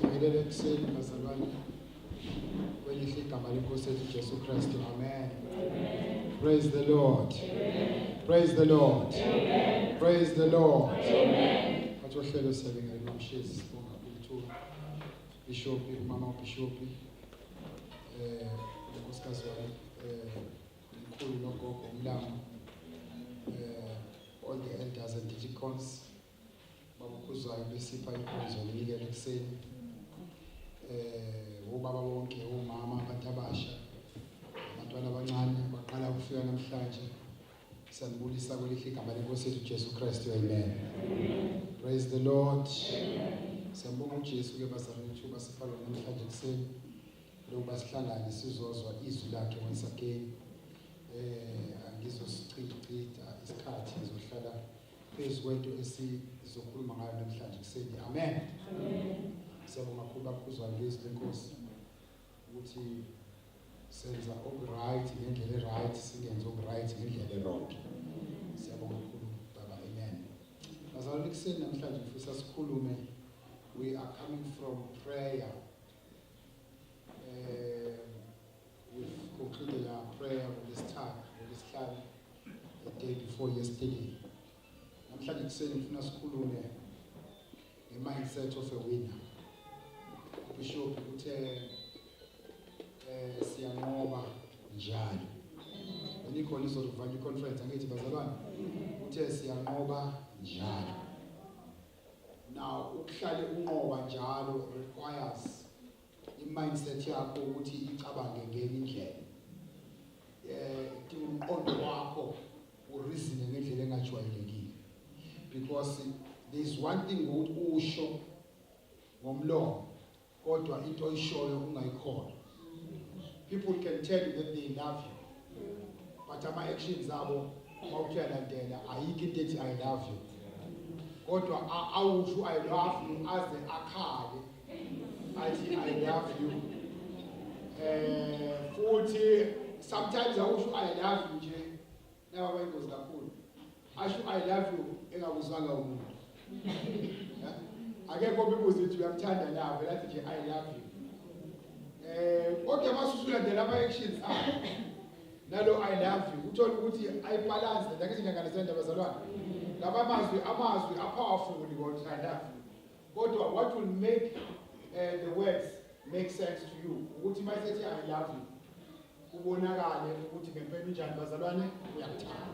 Sibingelele ekuseni bazalwane. Kwelihle igama lenkosi yethu Jesu Kristu. Amen. Praise the Lord. Praise the Lord. Praise the Lord. Amen. Bathohlelo siyabingelela nomshezi sibonga ukuthi Bishop umama Bishop unkosikazi wami mkhulu nogogo umlamo all the elders and deacons babukhuzwayo besipha inkonzo lenikele ekuseni obaba bonke omama abantu abasha abantwana abancane baqala ukufika namhlanje sanibulisa kwelihle igama lenkosi yethu Jesu Kristu. Amen. Praise the Lord. Siyambonga uJesu ke bazalwane thuba sifalo namhlanje ekuseni lokuba sihlangane sizozwa izwi lakhe once again. Angizosichitha isikhathi ngizohlala phezu kwento esizokhuluma ngayo namhlanje ekuseni. Amen. Siyabonga kakhulu bakhuzwayo ngezwi lenkosi ukuthi senza okuright ngendlela eright singenze okuright ngendlela errong. Siyabonga kakhulu baba. Amen. Bazalwane ekuseni namhlanje ngifisa sikhulume. We are coming from prayer. We've concluded our prayer with this time, the day before yesterday. Namhlanje kuseni ngifuna sikhulume nge-mindset of a winner. Bishop uthe siyanqoba njalo. Benikhona izovalue conference angithi bazalwane uthe siyanqoba njalo. Now ukuhlale unqoba njalo requires i-mindset yakho ukuthi icabange ngenye indlela. Umqondo wakho ureason ngendlela engajwayelekile. Because there is one thing ukuthi usho ngomlomo kodwa into oyishoyo ungayikholwa. People can tell you that they love you, but ama actions abo mawuyalandela ayikho into ethi I love you. Kodwa awusho I love you aze akhale athi I love you. Futhi sometimes awusho I love you nje nawa bayingozi kakhulu. Asho I love you engakuzwanga umuntu. Akekho bibuze ukuthi uyamthanda na vele athi nje I love you. Kodwa masusulandela ama actions akho nalo I love you uthola ukuthi ayibalance ngakithi ngiyanganisela bazalwane. Laba amazwi powerful ukuthi I love you. Kodwa what will make the words make sense to you ukuthi mayisethi I love you kubonakale ukuthi ngempela unjani bazalwane uyakuthanda.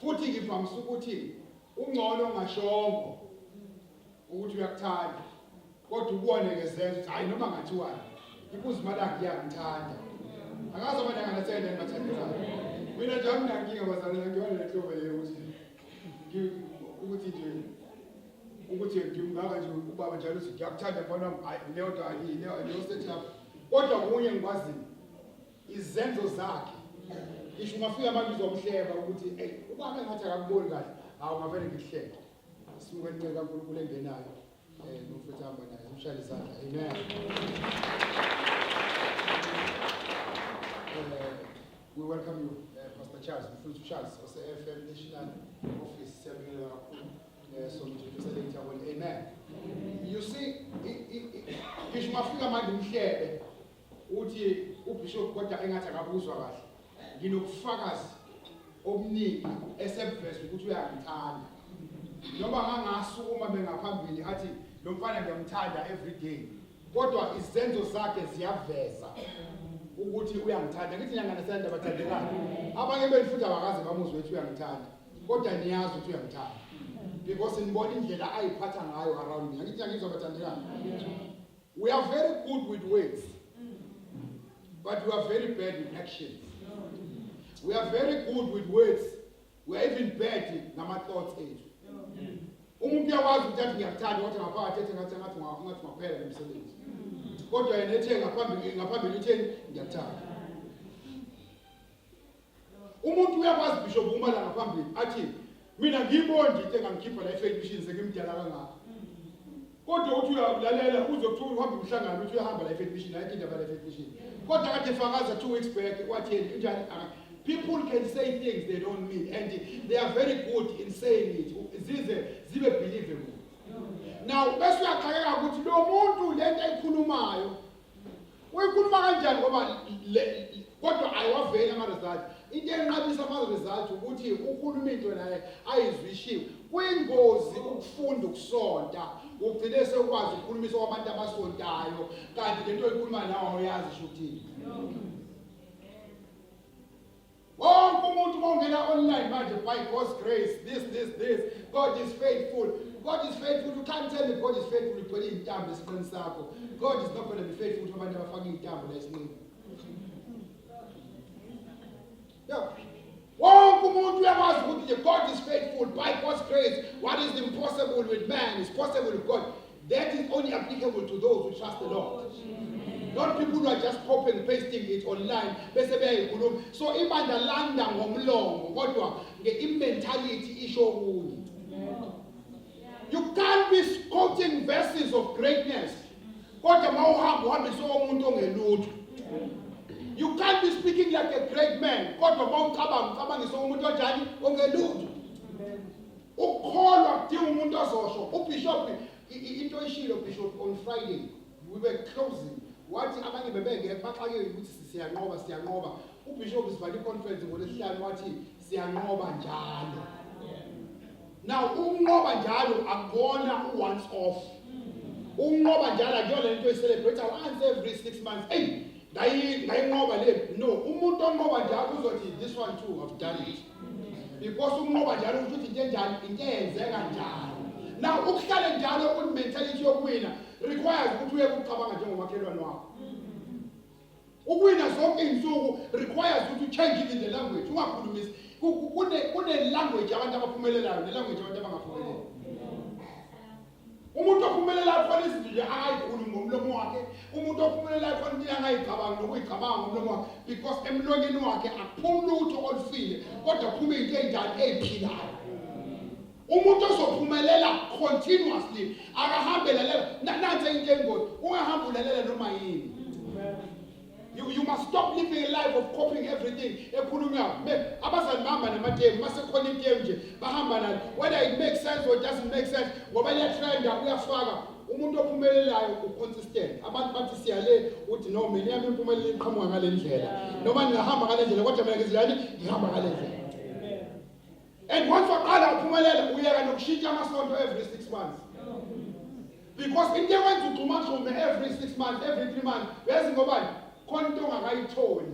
Futhi ngivamisa ukuthi ungcono ngashongo ukuthi uyakuthanda kodwa ubone ngezenzo ukuthi hayi noma ngathiwani ibuza imali ngiyangithanda akaze abantu angathanda engibathandelayo. Mina nje anginankinga bazalwane ngiyona lenhlobo leyo ukuthi nje ukuthi ngimngaka nje ubaba njalo uthi ngiyakuthanda mfana wami leyo nto leyo setup. Kodwa kunye ngikwazi izenzo zakhe ngisho ungafika amabizo omhleba ukuthi hey ubaba engathi akakuboni kahle awungavele ngikuhleke. Simukwenteka kaNkulunkulu engenayo nomfethu hamba naye umshaya izandla. Amen. We welcome you Pastor Charles Mfuthu Charles ose-FM National Office. Siyabingelela kakhulu so ngikuselekha wena. Amen. You see ngisho ungafika manje umhlebe uthi uBishop kodwa engathi akabuzwa kahle. Nginokufakazi obuningi esebverse ukuthi uyangithanda. Noma ngangasukuma bengaphambili athi lo mfana ngiyamthanda every day. Kodwa izenzo zakhe ziyaveza ukuthi uyangithanda. Ngithi ngiyanganisela abathandekayo. Abanye benifuthi abakaze bamuzwe ukuthi uyangithanda. Kodwa niyazi ukuthi uyangithanda. Because nibona indlela ayiphatha ngayo around me. Ngithi ngizwa abathandekayo. We are very good with words, but we are very bad with actions. We are very good with words. We are even bad ngama thoughts ethu. Umuntu uyakwazi ukuthi athi ngiyakuthanda kodwa ngaphakathi ethi ngathi ngaphela nomsebenzi. Kodwa yena ethe ngaphambili utheni ngiyakuthanda. Umuntu uyakwazi Bishop uma la ngaphambili athi mina ngiyibona into engangikhipha la e-faith mission sekimdala kangaka. Kodwa uthi uyalalela uzokuthola uhamba umhlangano uthi uyahamba la e-faith mission ayikho indaba la e-faith mission. Kodwa kade fakaza 2 weeks back watheni njani. People can say things they don't mean, and they are very good in saying it. Zibe believable. Now, bese uyaxakeka ukuthi lo muntu lento eyikhulumayo uyikhuluma kanjani ngoba kodwa ayiwaveli ama-results. Into enqabisa ama-results ukuthi ukhuluma into naye ayizwishiwe. Kuyingozi ukufunda ukusonta ugcine sekwazi ukukhulumisa kwabantu abasontayo kanti lento oyikhuluma nawe awuyazi isho ukuthini. Wonke umuntu mawungena online manje by God's grace, this, God is faithful. God is faithful. You can't tell me God is faithful ugcwele iy'ntambo esinqeni sakho. God is not going to be faithful to abantu abafaka iy'ntambo la esinqeni. Yeah. Wonke umuntu uyakwazi ukuthi God is faithful by God's grace. What is impossible with man is possible with God. That is only applicable to those who trust the Lord. Not people who are just copying and pasting it online. So ibanda landa ngomlomo kodwa nge-mentality isho okunye. You can't be quoting verses of greatness. Kodwa mawuhamba uhambise umuntu ongelutho. You can't be speaking like a great man. Kodwa mawucabangise umuntu onjani ongelutho. Ukholwa kudinga umuntu ozosho. uBishop into ishilo Bishop on Friday. We were closing. Wathi abanye bebengeke baxakeke ukuthi siyanqoba. uBishop sivale iconference ngolesihlanu wathi siyanqoba njalo. Now unqoba njalo akona once off. Unqoba njalo akuyona lento oyicelebrate once every 6 months. Hey, ngayinqoba le. No, umuntu onqoba njalo uzothi this one too have done it. Because unqoba njalo ukuthi into enjani into eyenzeka njalo. Now ukuhlala njalo une-mentality yokuwina requires ukuthi uye ukucabanga njengomakhelwane wakho. Ukuwina zonke insuku requires ukuthi change even the language. Ungakhulumisi kune language abantu abaphumelelayo ne-language abantu abangaphumeleli. Umuntu ophumelelayo kufanele izinto nje angayikhulumi ngomlomo wakhe. Umuntu ophumelelayo kufanele angayicabangi nokuyicabanga ngomlomo wakhe because emlonyeni wakhe akuphumi lutho olufile kodwa kuphume into enjani eyiphilayo. Umuntu ozophumelela continuously akahambe lalela nanze into engozi ungahamba ulalela noma yini. You must stop living a life of copying everything. Ekhulunywa abazali bahamba namatemu masekhona itemu nje bahamba nalo whether it makes sense or it doesn't make sense ngoba liyatrenda uyafaka. Umuntu ophumelelayo uconsistent. Abantu bathi siyale uthi no mina yami impumelelo iqhamuka ngale ndlela noma ngihamba ngale ndlela kodwa mina ngizilani ngihamba ngale ndlela. And once waqala uphumelela uyeka nokushintsha amasonto every 6 months. Because into yenza ugxumaxhume every 6 months, every 3 months. Uyazi ngobani? Khona into ongakayitholi.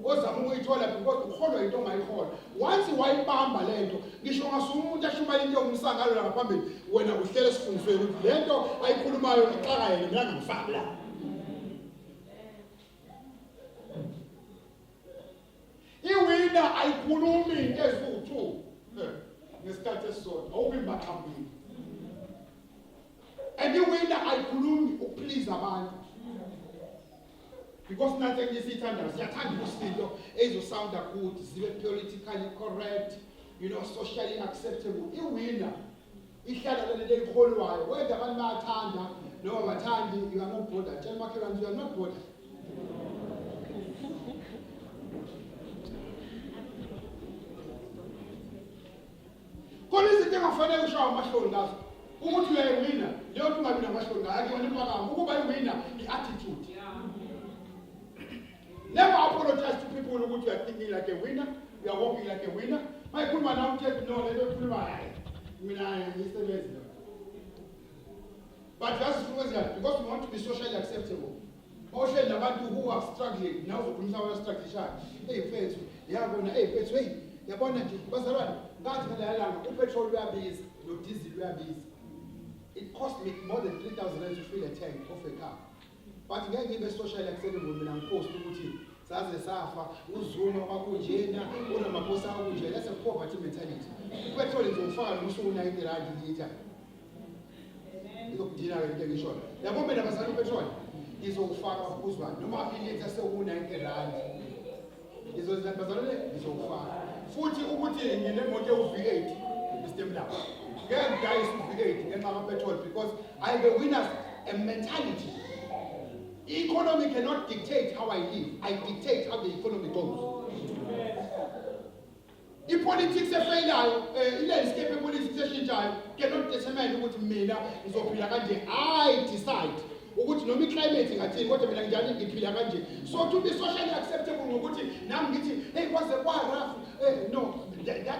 Ozama ukuyithola because ukholwa into ongayikholwa. Once wayibamba lento, ngisho ngasumuntu ashumala into ngumsangalo la ngaphambili, wena uhlele esifundisweni ukuthi lento ayikhulumayo ixaka yena mina ngimfaka la. Iwina ayikhulumi into eziwu2. Ngesikhathi esisodwa awubimba phambili. And iwina ayikhulumi ukuplease abantu. Because nothing is siyithanda siyathanda izinto ezizosounda good, zibe politically correct, socially acceptable. Iwina ihlala leli elikholwayo whether abantu bayathanda noma bathandi you are not bothered. Tell makhelwane you are not bothered. Khona izinto engafanele ushawe amahloni ngazo ukuthi uyayewina leyo nto ungabi namahloni ngayo akuyona impakamo ukuba iwina i-attitude. Never apologize to people who you are thinking like a winner, you are walking like a winner. My good man, I'm just no, they don't feel my but that's because we want to be socially acceptable. Also, the abantu who are struggling now for struggling. Hey, friends, hey, you're born at petrol busy, no diesel busy. It cost me more than 3,000 to fill a tank of a car. But ngeke ngibe socially acceptable mina ngipost ukuthi saze safa uzuma kwakunjena unamaposa akunjena. That's a poverty mentality. Petrol izofaka ngosuku 90 rand litha. Izokudina into engisho. Yabo mina basala petrol izofaka ukuzwa noma ilitha seku 90 rand. Izozibazalele izofaka. Futhi ukuthi nginemoto ewu-V8 Mr. Mlaba. Ngeke guys u-V8 ngenxa ka-petrol because I have a winner's mentality. Economy cannot dictate how I live. I dictate how the economy goes. ipolitics efailayo ilandscape yepolitics eshintshayo cannot determine ukuthi mina ngizophila kanje. I decide ukuthi noma iclimate ngathini kodwa mina njani ngiphila kanje. So to be socially acceptable ngokuthi nami ngithi hey kwaze kwarafu no that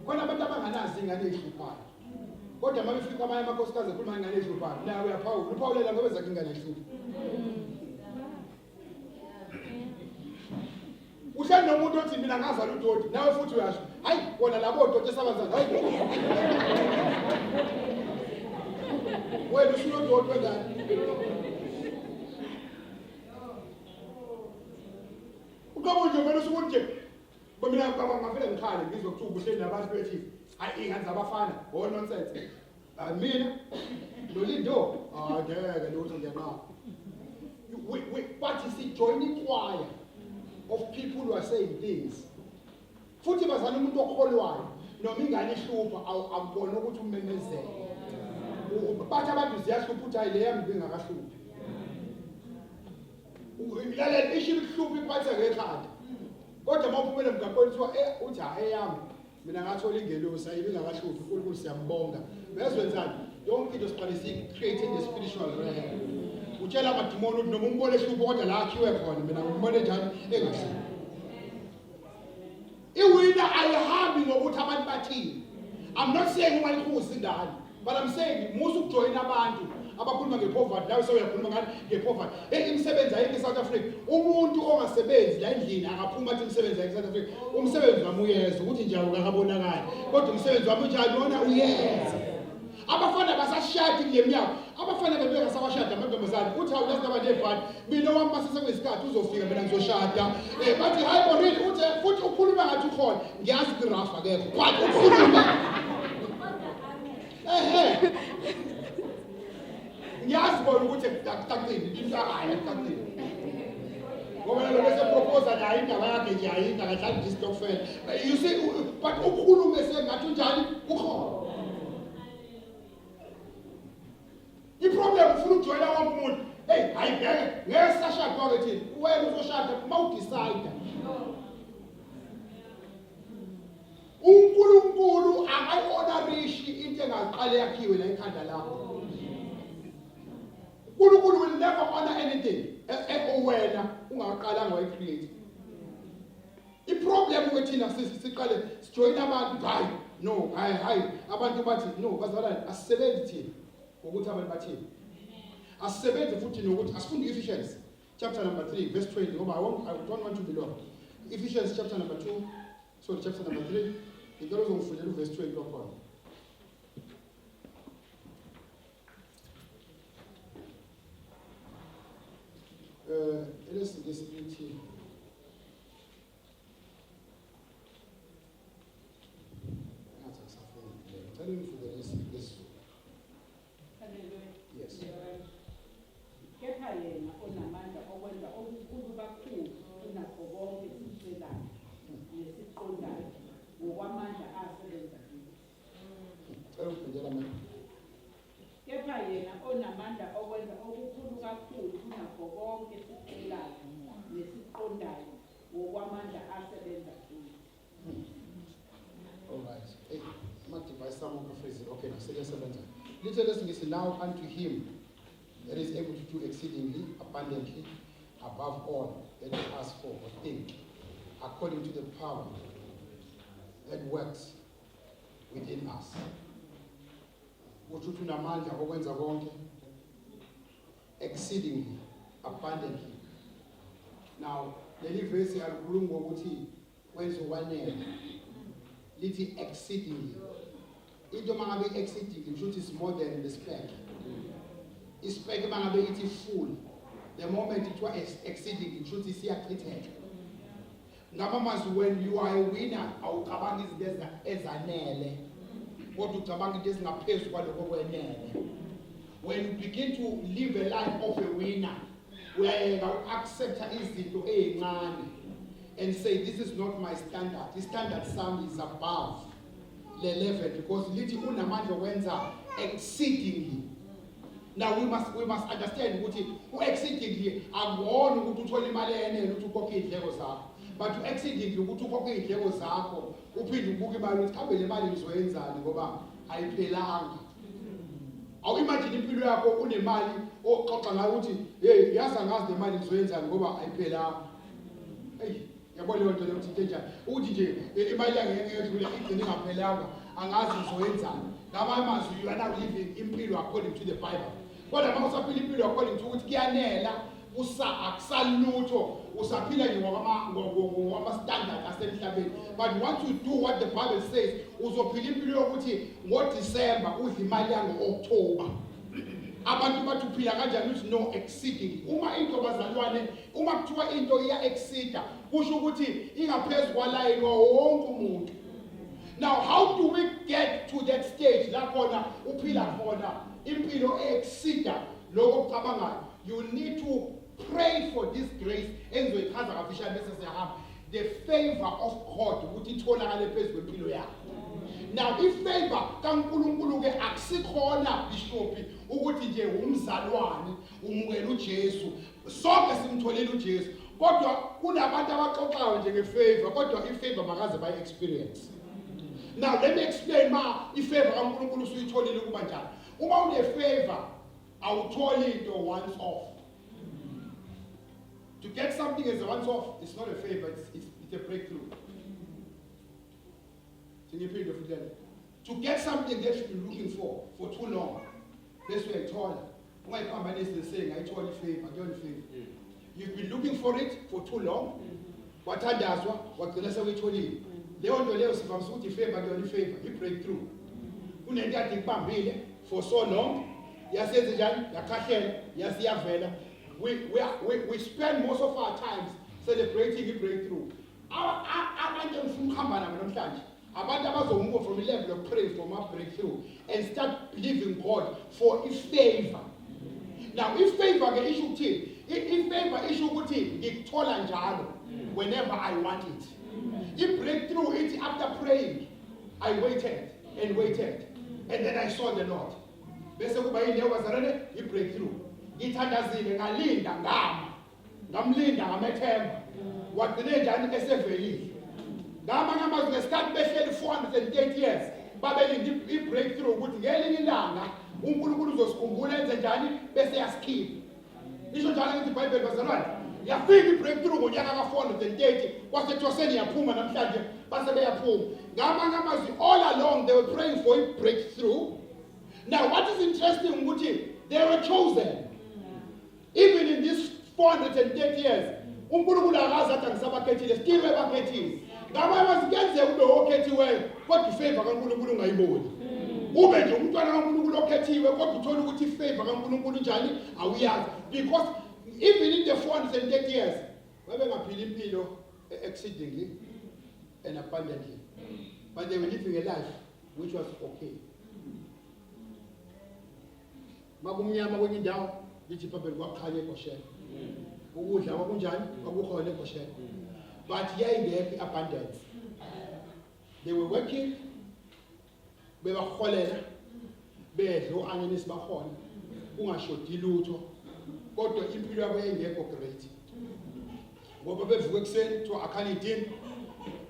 khona abantu abanganazi ingane ehluphayo. Kodwa uma befika amanye amakhosikazi ekhuluma ingane ehluphayo nawe uyaphawula uphawulela ngoba ezakhe ingane ehlupha. Uhleli nomuntu othi mina ngazala udoti nawe futhi uyasho hayi wona labo doti esabazana hayi wena usuyodoti wengane. Ukabo nje vele usukuthi mina baba ngavele ngikhale ngizokuthuka uhleli nabantu bethi hayi ingane zabafana nonsense. Mina Lolindo ngeke lutho ngiyanqaba. But is joining choir of people who are saying things. Futhi bazana umuntu okholwayo noma ingane ihlupha awubona ukuthi umemezele. Bathi abantu ziyahlupha uthi hayi le yami ngingakahluphi. Lalela ishibi ihlupha iphatha ngekhanda. Kodwa uma uphumele mgaqweni kuthiwa uthi hayi yami mina ngathola ingelosi ayibingakahluphi uNkulunkulu siyambonga. Bezwenzani? Yonke into siqalisile creating the spiritual realm. Utshela amadimoni ukuthi noma umbone ehlupho kodwa la akhiwe khona mina ngimbone njani engahluphi. Iwina ayihambi ngokuthi abantu bathini. I'm not saying uma ikhusi indalo, but I'm saying musu ukujoin abantu abakhuluma ngepoverty lawe sewuyakhuluma ngani ngepoverty. Imisebenzi ayikho eSouth Africa. Umuntu ongasebenzi la endlini akaphuma athi imisebenzi ayikho eSouth Africa. Umsebenzi wami uyeza ukuthi nje akabonakala. Kodwa umsebenzi wami njalo wona uyeza. Abafana basashadi kule minyaka. Abafana bebeka sabashada amantombazane. Uthi awulazi abantu ebhani. Mina wami basise kwesikhathi uzofika mina ngizoshada. Bathi hayi already uthi futhi ukhuluma ngathi ukhona. Ngiyazi kurafa akekho. Kwathi ukhuluma. Ngiyazi bona ukuthi akucacile into akayo akucacile. Ngoba lo bese propose la indaba yakhe nje ayinda kahlali istokfela. You see but ukhuluma esengathi unjani ukhona. Iproblem ufuna ukujoyina wonke umuntu. Hey, hayi ngeke sashada kwake thina. Wena uzoshada uma udecide. uNkulunkulu akayonarishi into engaqale yakhiwe la ekhanda lakho. uNkulunkulu will never honor anything wena ungaqalanga wayicreate. Iproblem ukuthina siqale sijoyina abantu hayi no hayi abantu bathi no bazalwane asisebenzi thina. Ukuthi abantu bathini asisebenze futhi nokuthi asifunde Ephesians chapter number 3 verse 20 ngoba I don't want to be long. Ephesians chapter number 2 chapter number 3 ngicela uzongifundela uverse 20 kwakhona. Elesithi Kepha yena onamandla okwenza okukhulu kakhulu kunakho konke esicelayo nesiqondayo ngokwamandla asebenza kuwo. Kepha yena onamandla okwenza okukhulu kakhulu kunakho konke esicelayo nesiqondayo ngokwamandla asebenza kuwo. All right. Hey, might devise some of the phrases. Okay, now say this. Little listen now unto him that is able to do exceedingly abundantly above all that we ask for or think, according to the power that works within us. Ukuthi unamandla okwenza konke exceedingly abundantly. Now, leli verse alikhuluma ngokuthi wenza ukwanele. Lithi exceedingly. Into mangabe exceedingly should is more than the spec. Ispec mangabe ithi full. The moment it was exceedingly should is iyachitheka. Ngamamazwi when you are a winner awucabangi izinto ezanele. Kodwa ucabanga into ezingaphezulu kwalokho kwenele. When you begin to live a life of a winner, where you accept izinto ezincane and say this is not my standard. The standard sum is above the level because lithi unamandla wenza exceedingly. Now we must understand ukuthi exceedingly akuwona ukuthi uthola imali enele ukuthi ukhokhe indleko zakho. but u-exceeding ukuthi ukhokhe iy'ndleko zakho uphinde ubuke imali ukuthi kambe le mali ngizoyenzani ngoba ayiphelanga. Awuyimagine impilo yakho unemali oxoxa ngayo ukuthi hey yazi angazi le mali ngizoyenzani ngoba ayiphelanga. Hey yabo leyo nto leyo ukuthi njani uthi nje imali yangeke ngedlule igcine ingaphelanga angazi ngizoyenzani. Ngamanye amazwi you are now living impilo according to the Bible. Kodwa uma usaphila impilo according to ukuthi kuyanela akusalutho usaphila ngama-standard asemhlabeni. But once you do what the Bible says uzophila impilo yokuthi ngoDisemba udla imali yango-October. Abantu bathi uphila kanjani uthi no exceeding. Uma into bazalwane uma kuthiwa into iya-exceeda kusho ukuthi ingaphezu kwalayini wonke umuntu. Now how do we get to that stage la khona uphila khona impilo e-exceeda lokho okucabangayo? You need to pray for this grace engizoyichaza kafishane bese siyahamba. The favor of God ukuthi itholakale phezu kwempilo yakho. Now ifavor kaNkulunkulu ke akusikhona bishop ukuthi nje umzalwane umukela uJesu sonke simtholele uJesu kodwa kunabantu abaxoxayo nje ngefavor kodwa ifavor makaze bayi experience. Now let me explain ifavor kaNkulunkulu usuyitholile kuba njani. Uma une favor awutholi into once off. To get something as a once off, it's not a favor, it's a breakthrough. To get something that you've been looking for too long, that's where I told you. When I come is the saying, I told you favor, I told you favor. You've been looking for it for too long. What I does what the lesson we told you. Leon Doleo from Suti favor, the only favor, you break through. For so long, yes, yes, we spend most of our times celebrating a breakthrough. Abantu abazomove from a level of praise from a breakthrough and start believing God for His favor. Now, if favor the issue team, if favor issue team, it's tall and jalo whenever I want it. If breakthrough it after praying, I waited and waited, and then I saw the Lord. Bese kuba yile wazalane I breakthrough. Ngithandazile ngalinda ngamlinda ngamethemba wagcine njani esevelile. Ngamanye amazwi ngesikhathi behleli 430 years babelinde i-breakthrough ukuthi ngelinye ilanga uNkulunkulu uzosikhumbula enze njani bese yasikhipa. Isho njalo ukuthi iBhayibheli bazalwane yafika i-breakthrough ngonyaka ka-430 kwaseThoseni yaphuma namhlanje base beyaphuma. Ngamanye amazwi all along they were praying for a breakthrough. Now what is interesting ukuthi they were chosen. Even in these 430 years, uNkulunkulu akazi athi angisabakhethile, still webakhethile. Ngamanye amazwi kuyenzeka ube okhethiweyo kodwa ifavor kaNkulunkulu ungayiboni. Ube nje umntwana kaNkulunkulu okhethiwe kodwa uthola ukuthi ifavor kaNkulunkulu njani awuyazi. Because even in the 430 years, babengaphila impilo exceedingly and abundantly. But they were living a life which was okay. Makumnyama kwenye indawo lithi phambili kwakhanya eGosheni. Ukudla kwakunjani kwakukhona eGosheni. But yayingekho i-abundance. They were working, bebaholela, bedla u-anyanisi bakhona, ungashodi lutho, kodwa impilo yabo yayingekho great. Ngoba bevuka ekuseni kuthiwa akhana idini,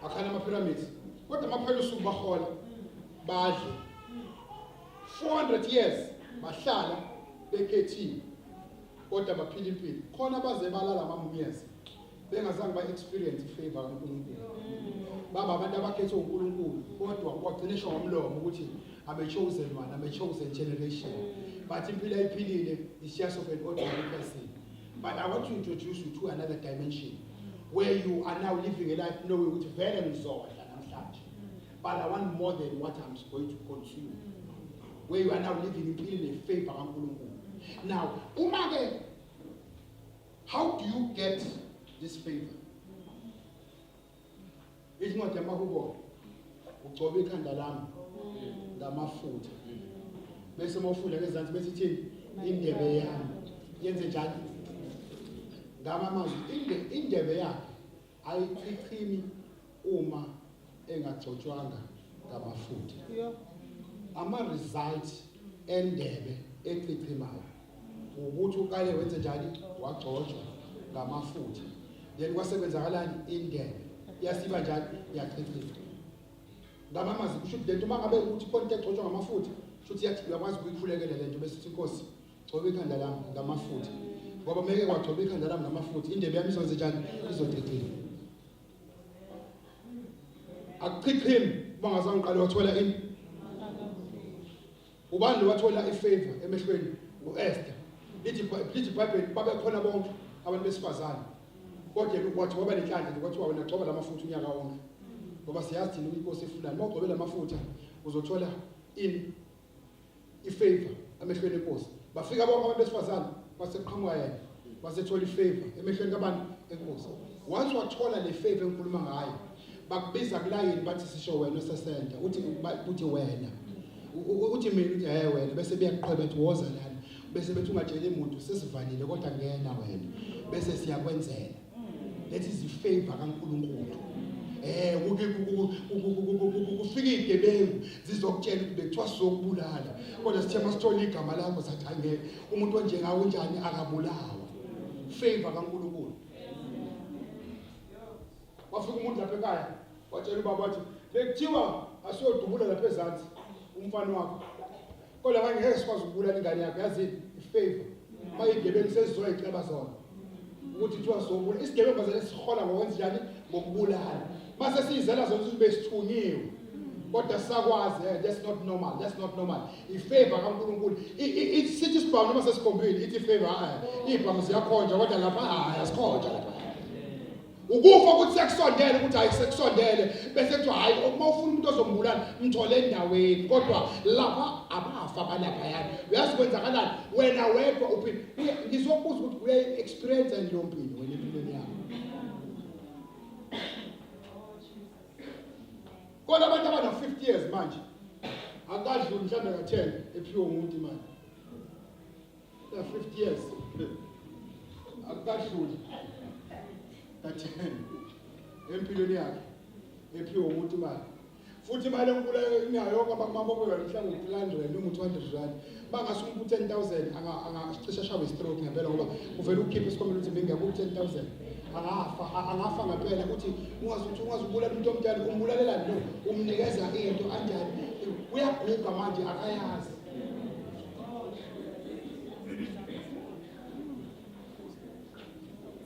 akhana ama-pyramids, kodwa amaphela usuku bahola, badle. 400 years bahlala bekhethiwe kodwa baphila impilo khona baze balala ama-years bengazange ba-experience ifavor kaNkulunkulu. Baba abantu abakhethwe uNkulunkulu kodwa kwagcinishwa ngomlomo ukuthi abe-chosen one, abe-chosen generation. But impilo ayiphilile is just of an ordinary person. But I want to introduce you to another dimension where you are now living a life knowing ukuthi vele ngizodla namhlanje. But I want more than what I'm going to consume. Where you are now living in a favor kaNkulunkulu. Now, umake, how do you get this favor? It's not a mahubo. Ucobe ikhanda lami ngamafutha. Bese mawufunda ngezansi bese ithini indebe yami. Yenze njani? Ngamamazwi indebe yakhe ayichichimi uma engagcotshwanga ngamafutha. Ama-result endebe echichimayo ukuthi uqale wenze njani wagcotshwa ngamafutha. then kwasebenzakalani indebe yasiba njani yachithika ngamamazi kusho ukuthi lento mangabe ukuthi konke egcotshwa ngamafutha futhi yathi uyakwazi ukuyikhulekela lento bese sithi Nkosi gcoba ikhanda lami ngamafutha ngoba meke kwagcoba ikhanda lami ngamafutha indebe yami izokwenza njani izochithika akuchichimi bangazangiqala wathola ini ubani wathola ifavor emehlweni uEsther lithi iBhayibheli babe khona bonke abantu besifazane kodwa kwathi waba lenhlanhla nje kwathiwa wena gcoba lamafutha unyaka wonke ngoba siyazi thina inkosi efuna uma ugcobe lamafutha uzothola ifavor emehlweni enkosi bafika bonke abantu besifazane baseqhamuka yena basethola ifavor emehlweni kabantu enkosi once wathola le favor enkuluma ngayo bakubiza kulayini bathi sisho wena osesenta uthi wena uthi mina wena bese beyaqhweba ethi woza lana bese bethi ungatshela umuntu sesivalile kodwa ngena wena bese siyakwenzela that is the favor kaNkulunkulu kufika igebengu zizokutshela ukuthi bekuthiwa sizokubulala kodwa sithe masithola igama lakho sathi angeke umuntu onjengawe unjani akabulawa favor kaNkulunkulu wafika umuntu lapha ekhaya watshela ubaba wathi bekuthiwa asiyodubula lapha ezantsi umfana wakho kodwa ngeke sikwazi ukubulala ingane yakho yazi ifavor mayigebengu sezizoyiceba zona ukuthi kuthiwa sobula isigebengu bazele sihola ngokwenza njani ngokubulala mase sizela zonke ukuthi besithunyiwe kodwa sakwazi that's not normal ifavor kaNkulunkulu sithi sibhawu noma sesikhombile ithi favor ibhamu ziyakhonja kodwa lapha asikhonja lapha ukufa ukuthi sekusondele ukuthi ayisekusondele bese kuthi hayi uma ufuna umuntu ozombulala mthole endaweni kodwa lapha abafa balapha yani uyazi kwenzakalani wena wedwa uphila ngizokubuza ukuthi uya experience leyo mpilo wena empilweni yakho kodwa abantu abana 50 years manje akadluli mhlawumbe ka10 ephiwe umuntu imali 50 years akadluli empilweni yakhe ephiwe umuntu imali futhi imali enkulu inayo yonke abamabobeka mhlawumbe u300 noma u200 bangase umuntu 10,000 angacisha shawe stroke ngempela ngoba uvela ukukhipha isikhomelo ukuthi bengeke u10,000 angafa ngempela ukuthi ungazubulala umuntu omdala umbulalela lo umnikeza into anjani uyaguga manje akayazi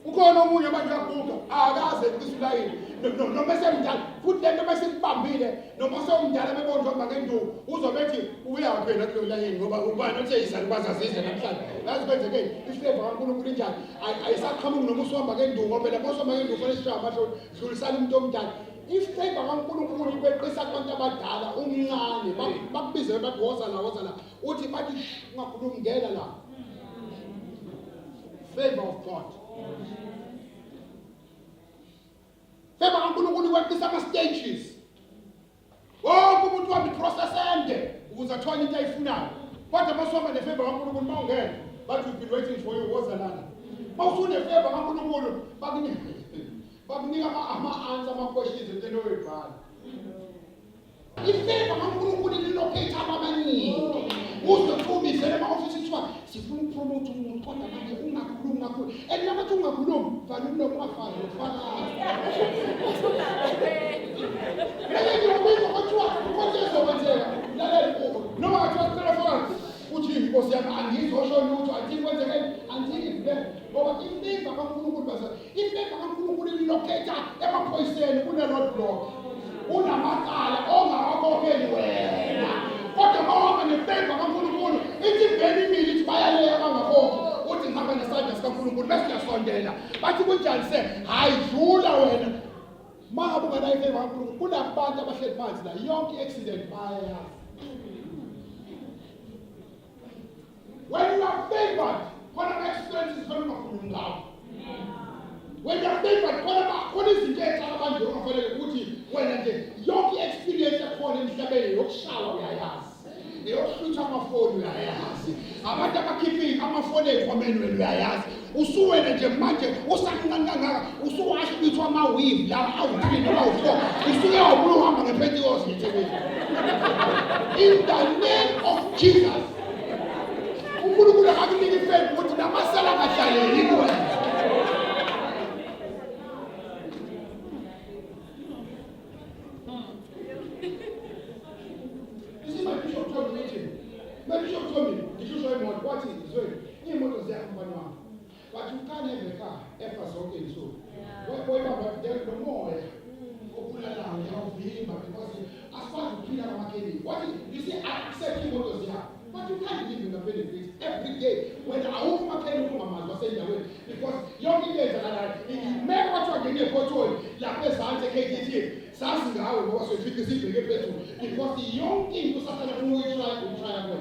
ukhona omunye manje uyaguga akaze ukusulayini noma esemdala futhi lento mesibambile noma somdala bebondwa makenduku uzobethi uyaphela kulo layini ngoba ubani othe izali bazazizwe namhlanje yazi kwenzekeni ifavor kaNkulunkulu njani ayisaqhamuki noma usihamba kenduku ngoba lapho usihamba kenduku fanele sishaya amahlo dlulisana umuntu omdala ifavor kaNkulunkulu ibeqisa abantu abadala umncane bakubize bathi woza la uthi bathi ungakhulumi ngena la favor of God favor kaNkulunkulu iweqisa ama-stages wonke umuntu wami process ende ukuze athole into ayifunayo kodwa masihamba nefavor kaNkulunkulu mawungena bathi we've been waiting for you woza lana mawusunefavor kaNkulunkulu bakunika ama-answer ama-questions entweni oyibhala ifavor kaNkulunkulu ililocate abaningi uzoqhubisele ema-ofisi kuthiwa sifuna ukupromote umuntu kodwa manje ungakhulumi kakhulu and nabathi ungakhulumi vala umlomo ungafani nokufakazi ngiyobiza kwathiwa konke ezokwenzeka lalela noma ngathiwa sitelefoni uthini nkosi yami angizosho lutho anthini kwenzekeni anthini ngoba ifavor kaNkulunkulu ifavor kaNkulunkulu ililocate emaphoyiseni kune-roadblock unamacala ongawakhokheli wena kodwa mawuhamba nefavor kaNkulunkulu ithi vele imile ithi bayaleya bangakhokhi uthi ngihamba nesandla sikaNkulunkulu bese uyasondela bathi kunjani se hayi dlula wena mangabe unganayo ifavor kaNkulunkulu kunabantu abahleli phansi la yonke i-accident bayayazi when you are favored khona ama-experiences khona ungakhulumi ngawo when you are favored khona izinto ey'hlala abantu ongafanele ukuthi wena nje yonke i-experience ekhona emhlabeni yokushawa uyayazi yokuhlutha amafoni uyayazi abantu abakhiphi amafoni ey'khwameni wena uyayazi usuwena nje manje usanqanqangaka usuwasho ukuthi ama-weave la awu-3 noma awu-4 usuke wabula uhamba ngepentekoste ngeThekwini in the name of Jesus uNkulunkulu akakunika ifavor ukuthi namasela angadlaleli kuwena But you can't have a car. Effort okay so. What about the more? Because as far as you clean up marketing, what is you see? I accept you what was there, but you can't live in the benefit every day. When I own marketing, Mama was saying that way because young days are if you make what you're getting a photo, like this, I'll take KTT. Something I will also fix it because the young thing to start to try away.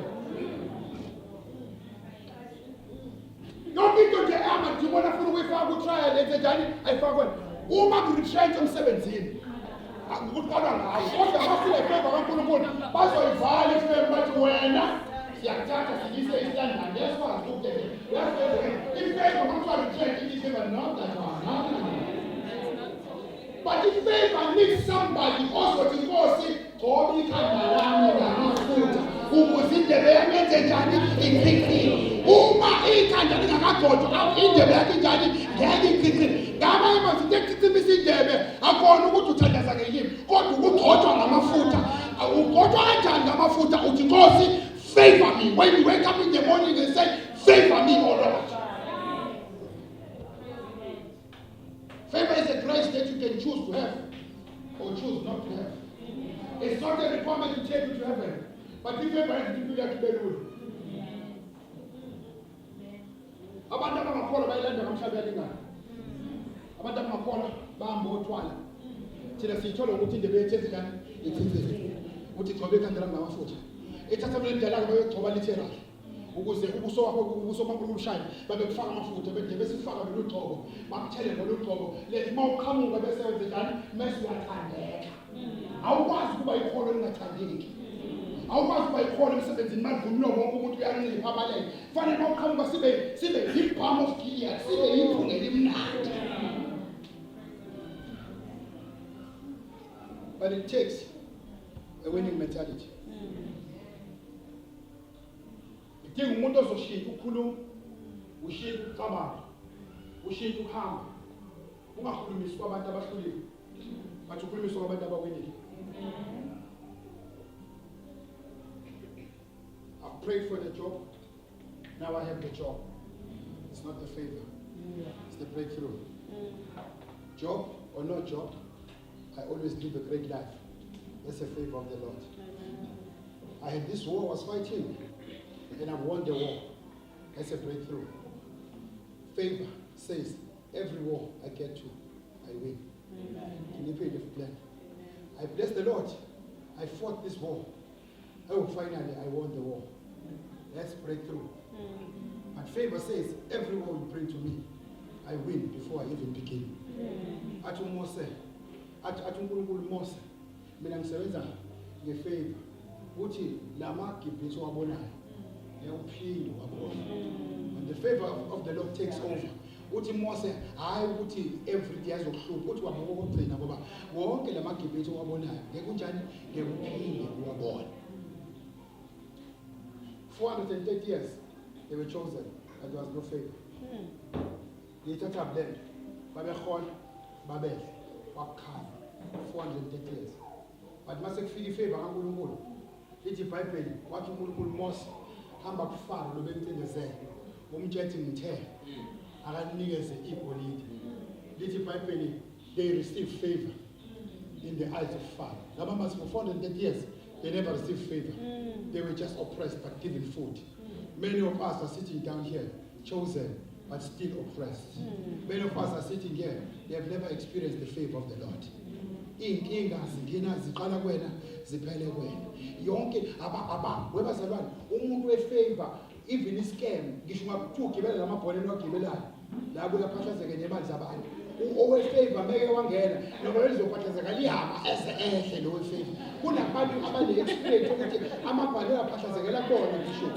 Don't be to the arm and you want to put away for a good trial. Later, Johnny, I forgot. Woman will try to 17. I'm good for that. I want to have to put a pass on value for much when the attack of the Eastern Stand and that's what I looked at it. That's the way. If they want to try to give them not that one. But if they need somebody also to go see, Toby can around and food. Who was in the very Johnny in Pinky. Uma ikhanda lingakagodwa indebe yakhe njani ngeke ichicile ngaba manje ngecicimisa indebe akona ukuthi uthandaza ngeyini kodwa ukugcotshwa ngamafutha ugcotshwa kanjani ngamafutha uthi Nkosi favor me when you wake up in the morning and say favor me O Lord. Favor is a grace that you can choose to have or choose not to have. It's not a requirement to take you to heaven, but if favor is to be there to be ruled. Abantu abangakholwa bayilanda ngamhlabeni ngani abantu abangakholwa bahamba othwala thina sithola ukuthi indebe yethu ezikani ithithile uthi gcobe kandela ngamafutha ethatha mina indlela yakhe bayogcoba literal ukuze ubuso wakho ubuso bakho bushaya babekufaka amafutha bedebe sifaka lolugcobo bakuthele ngolugcobo lethi mawuqhamuka bese wenze njani mase uyathandeka awukwazi kuba ikholo lingathandeki awukwazi ukuba ikhona emsebenzini madlumlo wonke umuntu uyancipha abalele fanele mawuqhamuka sibe yi-balm of Gilead sibe yiphunga elimnandi. But it takes a winning mentality. Idinga umuntu ozoshintsha ukukhuluma ushintshe ukucabanga ushintshe ukuhamba ungakhulumisi kwabantu abahlulile but ukhulumise kwabantu abawinile. Prayed for the job. Now I have the job. It's not the favor. It's the breakthrough. Job or no job, I always live a great life. That's a favor of the Lord. I had this war I was fighting, and I won the war. That's a breakthrough. Favor says, every war I get to, I win. Can you pay the plan? I bless the Lord. I fought this war. Oh, finally, I won the war. That's breakthrough. But favor says, every war you bring to me, I win before I even begin. Athi Mose, athi uNkulunkulu Mose, mina ngisebenza ngefavor. Uthi lama gibhitho wabonayo, uyaphinde wabona. When the favor of the Lord takes over, uthi Mose, hayi ukuthi every day azokuhlupha, uthi wabuka ukugcina ngoba wonke lama gibhitho wabonayo, ngekunjani ngekuphinde wabona. 430 years, they were chosen, but there was no favor. They took up them. Babechon, Babel, Wakhan, 430 years. But Masek Fili favor, Angulumul. Liti Bible, what you will most, Hamba Far, Lubent in the Zen, Umjetting Te, Aran Niggas equally. Liti Bible, they received favor in the eyes of Father. Labamas for 430 years. They never received favor. They were just oppressed but given food. Many of us are sitting down here, chosen but still oppressed. Many of us are sitting here, they have never experienced the favor of the Lord. Inkinga zingena ziqala kwena ziphele kwena. Yonke webazalwane umuntu wefavor even iscam ngisho ngakuthu ugibela lamabholeni wagibelayo la kuyaphahlazeke nemali zabantu. Owefavor meke wangena noma lizophahlazeka lihamba ehle lo wefavor. Kunabantu abane experience ukuthi amabhalo aphahlazekela khona ngisho.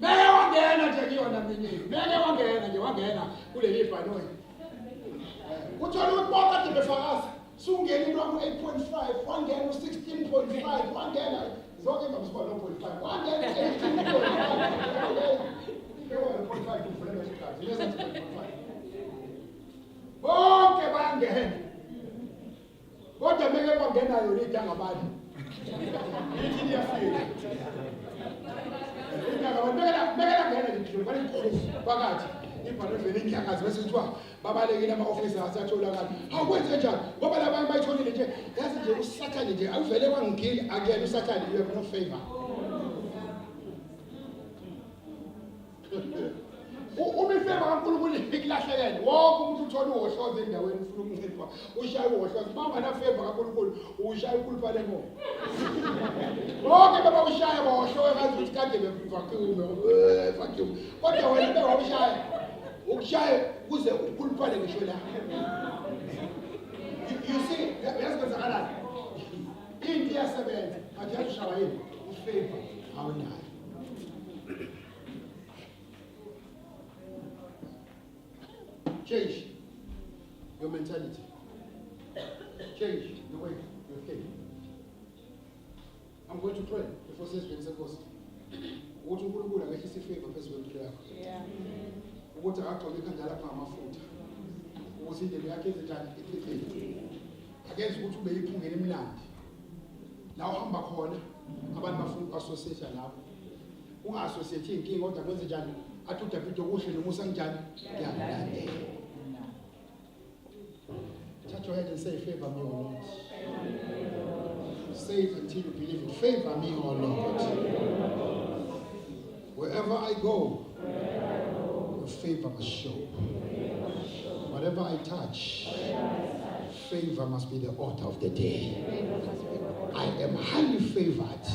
Meke wangena nje kuyona minini. Meke wangena nje wangena kuleli bhanoyi. Uthola ukuthi bonke kade befakaza. Sungena into ku 8.5, wangena ku 16.5, wangena zonke ngabuswa no 0.5. Wangena 18.5. Bonke bangena. Kodwa meke bangena yona idanga bani. Ithi liyafika. Idanga Manje phakathi ibhalo vele inyakazi bese kuthiwa babalekile ama-officers asatholakala. Awukwenze njani? Ngoba labanye bayitholile nje. Yazi nje usathane nje awuvele wangigili akuyena usathane you have no favor. Uma ifeva kaNkulunkulu ikulahlekele wonke umuntu uthola uwohloza endaweni ufuna ukunqipha ushaye uwohloza uma ungana favor kaNkulunkulu ushaye ukhuluphala enkolo bonke baba ushaya bohlowe ngathi ukuthi kade bevacuum kodwa wena bewawushaya ukushaye kuze ukhuluphale ngisho la. You see yazikwenzakala into iyasebenza athi yashawa yini ufavor awunayo. Change your mentality. Change the way you think. I'm going to pray before says Pentecost. Ukuthi uNkulunkulu angehlisa ifavor phezu kwempilo yakho. Ukuthi agcwale ikhanda lakho ngamafutha. Ukuthi indebe yakhe izenjani iphephe. Akenze ukuthi ube yiphungela imnandi. La uhamba khona abantu bafuna uku-associate lapho. Unga-associate inkinga kodwa kwenze njani? Athi uDavid okuhle nomusa njani? Ngiyakulandela. Touch your head and say, favor me, O Lord. Say it until you believe it. Favor me, O Lord. Wherever I go, your favor must show. Whatever I touch, favor must be the order of the day. I am highly favored.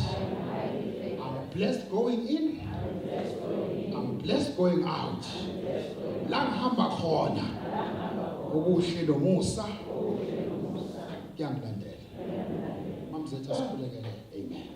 I'm blessed going in. I'm blessed going out. Lang hamba khona. Ubuhle nomusa. Kuyangilandela. Mamzethu asikhulekele. Amen.